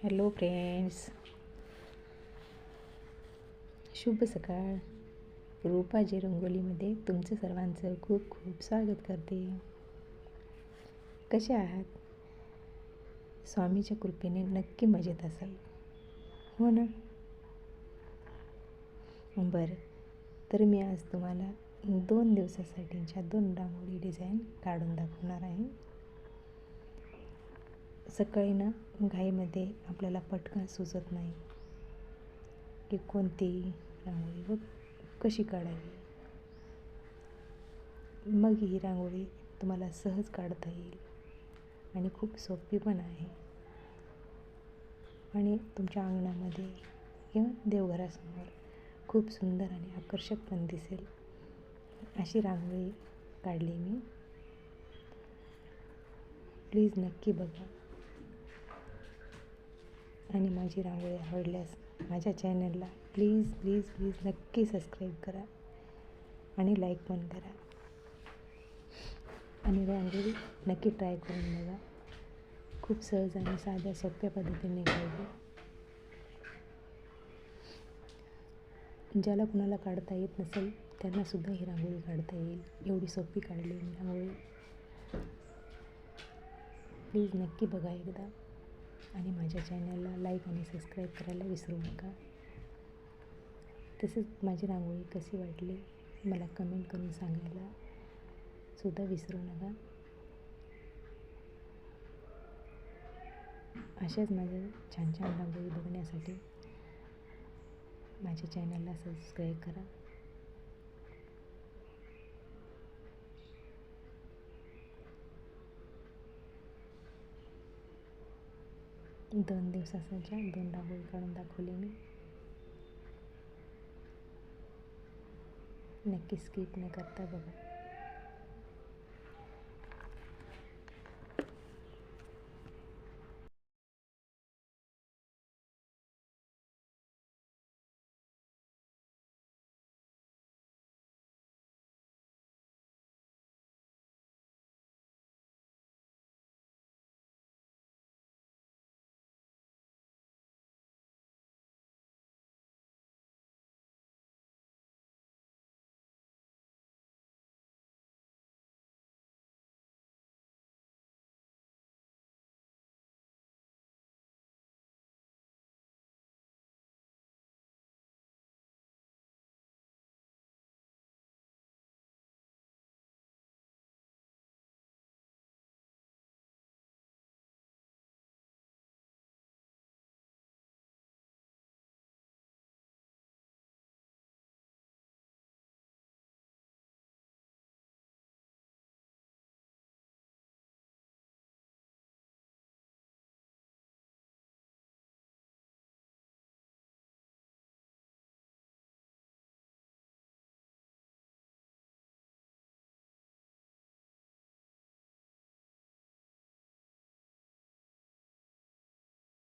Hello friends, शुभ सकाळ. रूपाजी रंगोलीमध्ये तुमचं सर्वांचं खूप खूप स्वागत करते. कसे आहात? स्वामीच्या कृपेने नक्की मजेत असाल, हो ना? बरं, तर मी आज तुम्हाला 2 दिवसासाठीच्या 2 रांगोळी डिझाईन काढून दाखवणार आहे. सकाळी ना घाईमध्ये आपल्याला पटकन सुचत नाही की कोणती रांगोळी व कशी काढावी. मग ही रांगोळी तुम्हाला सहज काढता येईल आणि खूप सोपी पण आहे आणि तुमच्या अंगणामध्ये किंवा देवघरासमोर खूप सुंदर आणि आकर्षक पण दिसेल अशी रांगोळी काढली मी. प्लीज नक्की बघा आणि माझी रांगोळी आवडल्यास माझ्या चॅनलला प्लीज प्लीज प्लीज नक्की सबस्क्राईब करा आणि लाईक पण करा आणि रांगोळी नक्की ट्राय करून बघा. खूप सहज आणि साध्या सोप्या पद्धतीने काढली. ज्याला कुणाला काढता येत नसेल त्यांनासुद्धा ही रांगोळी काढता येईल, एवढी सोपी काढली मी रांगोळी. प्लीज नक्की बघा एकदा आणि माझ्या चॅनलला लाईक आणि सबस्क्राईब करायला विसरू नका. तसेच माझी रांगोळी कशी वाटली मला कमेंट करून सांगायला सुद्धा विसरू नका. अशाच माझ्या छान छान रांगोळी बघण्यासाठी माझ्या चॅनलला सबस्क्राईब करा. दोन दिवसाच्या 2 रांगोळी काढून दाखवली मी. नक्की स्किप न करता बघा.